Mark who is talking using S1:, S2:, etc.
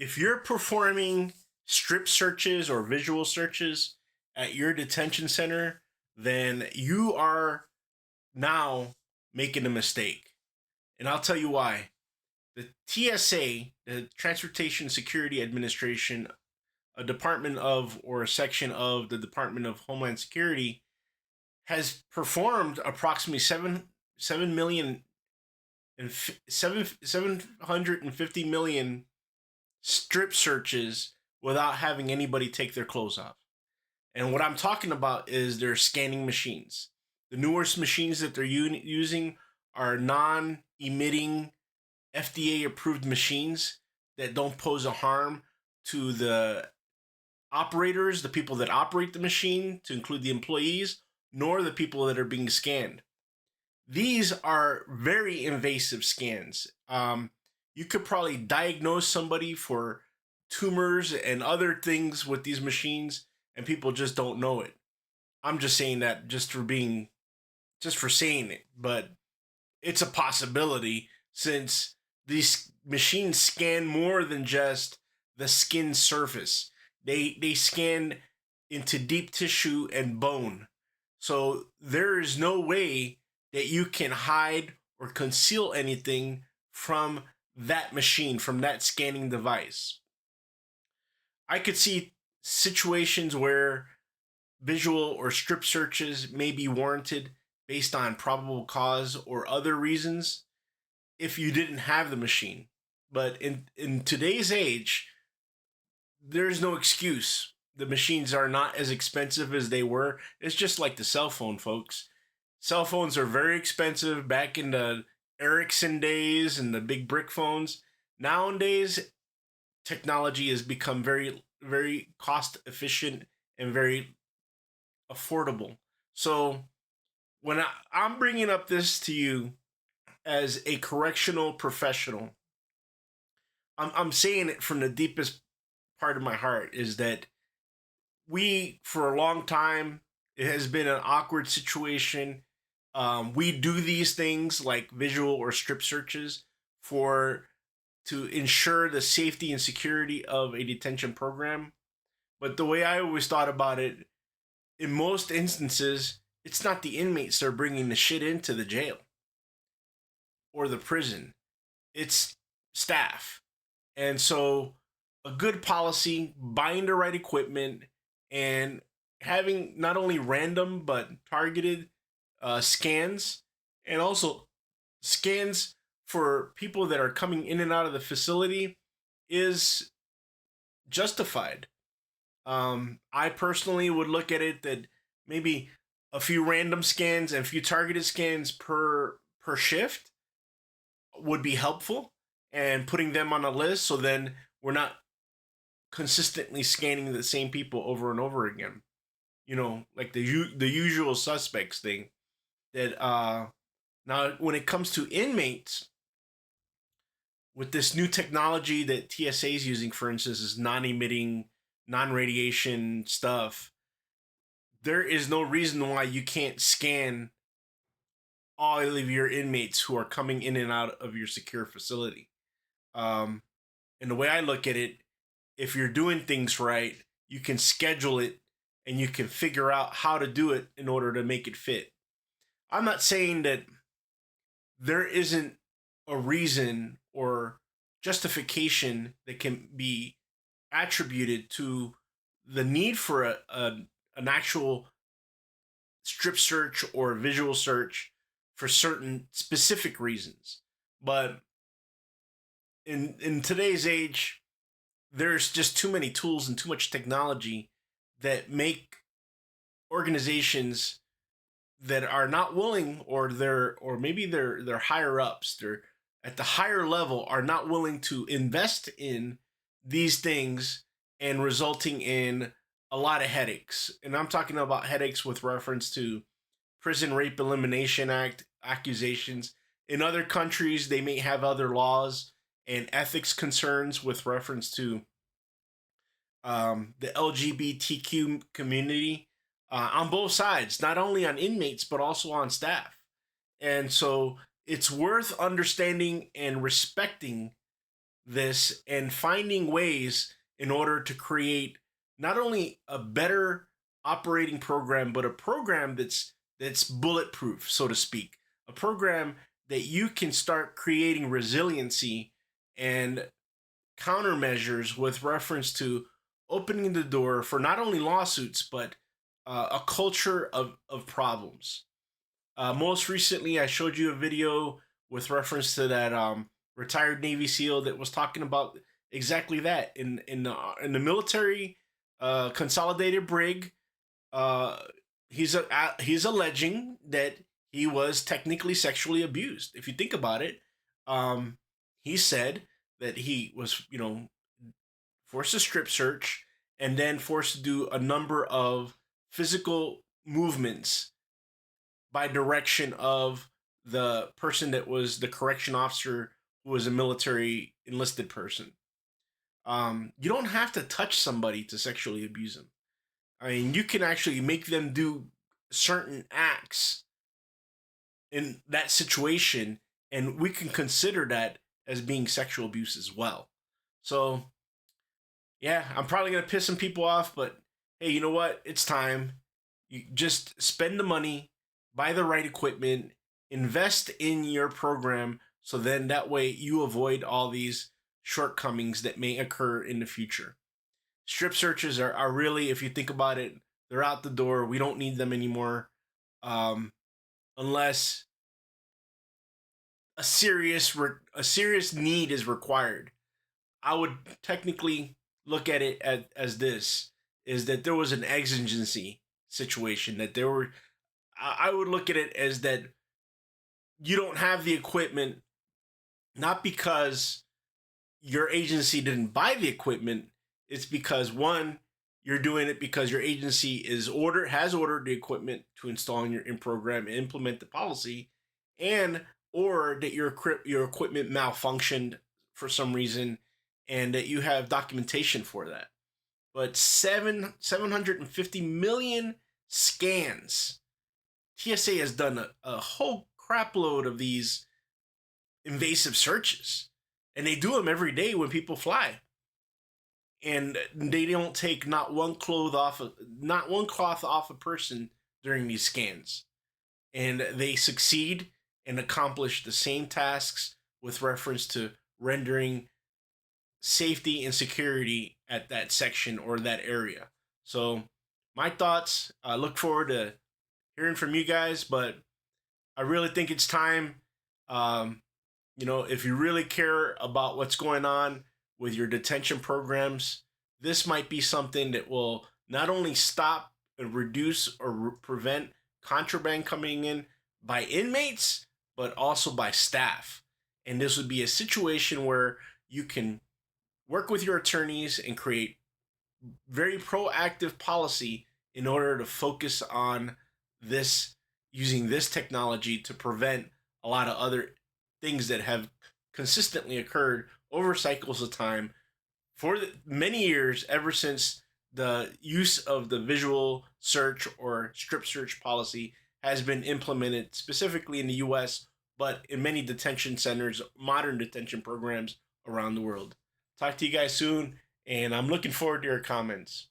S1: if you're performing strip searches or visual searches at your detention center, then you are now making a mistake. And I'll tell you why. The TSA, the Transportation Security Administration, a department of or a section of the Department of Homeland Security, has performed approximately seven million and 750 million strip searches without having anybody take their clothes off. And what I'm talking about is their scanning machines. The newest machines that they're using are non-emitting, FDA-approved machines that don't pose a harm to the operators, the people that operate the machine, to include the employees, nor the people that are being scanned. These are very invasive scans. You could probably diagnose somebody for tumors and other things with these machines, and people just don't know it. I'm just saying that just for saying it, but it's a possibility since these machines scan more than just the skin surface. They scan into deep tissue and bone. So there is no way that you can hide or conceal anything from that machine, from that scanning device. I could see situations where visual or strip searches may be warranted based on probable cause or other reasons if you didn't have the machine. But in today's age, there's no excuse. The machines are not as expensive as they were. It's just like the cell phone, folks. Cell phones are very expensive back in the Ericsson days and the big brick phones. Nowadays, technology has become very, very cost efficient and very affordable. So when I'm bringing up this to you as a correctional professional, I'm saying it from the deepest part of my heart is that we, for a long time, it has been an awkward situation. We do these things like visual or strip searches for to ensure the safety and security of a detention program. But the way I always thought about it, in most instances, it's not the inmates that are bringing the shit into the jail or the prison. It's staff. And so a good policy, buying the right equipment, and having not only random but targeted scans, and also scans for people that are coming in and out of the facility is justified. I personally would look at it that maybe a few random scans and a few targeted scans per shift would be helpful, and putting them on a list so then we're not consistently scanning the same people over and over again. You know, like the usual suspects thing. That now when it comes to inmates, with this new technology that TSA is using, for instance, is non-emitting, non-radiation stuff. There is no reason why you can't scan all of your inmates who are coming in and out of your secure facility. Um, and the way I look at it, if you're doing things right, you can schedule it and you can figure out how to do it in order to make it fit. I'm not saying that there isn't a reason or justification that can be attributed to the need for an actual strip search or visual search for certain specific reasons. But in today's age, there's just too many tools and too much technology that make organizations that are not willing, or maybe they're higher ups, they're at the higher level, are not willing to invest in these things, and resulting in a lot of headaches. And I'm talking about headaches with reference to Prison Rape Elimination Act accusations. In other countries, they may have other laws and ethics concerns with reference to the LGBTQ community on both sides, not only on inmates, but also on staff. And so it's worth understanding and respecting this and finding ways in order to create not only a better operating program, but a program that's bulletproof, so to speak. A program that you can start creating resiliency and countermeasures with reference to opening the door for not only lawsuits but a culture of problems. Most recently, I showed you a video with reference to that retired Navy SEAL that was talking about exactly that in the military consolidated brig. Uh, he's alleging that he was technically sexually abused. If you think about it, um, he said that he was, forced to strip search and then forced to do a number of physical movements by direction of the person that was the correction officer who was a military enlisted person. You don't have to touch somebody to sexually abuse them. I mean, you can actually make them do certain acts in that situation, and we can consider that as being sexual abuse as well. So, yeah, I'm probably gonna piss some people off, but hey, you know what? It's time. You just spend the money, buy the right equipment, invest in your program, so then that way you avoid all these shortcomings that may occur in the future. Strip searches are really, if you think about it, they're out the door. We don't need them anymore, um, unless a serious need is required. I would technically look at it as this is that there was an exigency situation that there were. I would look at it as that you don't have the equipment not because your agency didn't buy the equipment. It's because one, you're doing it because your agency has ordered the equipment to install in your in program and implement the policy, and or that your equipment malfunctioned for some reason, and that you have documentation for that. But 750 million scans. TSA has done a whole crapload of these invasive searches, and they do them every day when people fly, and they don't take not one cloth off a person during these scans, and they succeed and accomplish the same tasks with reference to rendering safety and security at that section or that area. So my thoughts, I look forward to hearing from you guys, but I really think it's time. um, if you really care about what's going on with your detention programs, this might be something that will not only stop and reduce or prevent contraband coming in by inmates, but also by staff. And this would be a situation where you can work with your attorneys and create very proactive policy in order to focus on this, using this technology to prevent a lot of other things that have consistently occurred over cycles of time for many years, ever since the use of the visual search or strip search policy has been implemented specifically in the US, but in many detention centers, modern detention programs around the world. Talk to you guys soon, and I'm looking forward to your comments.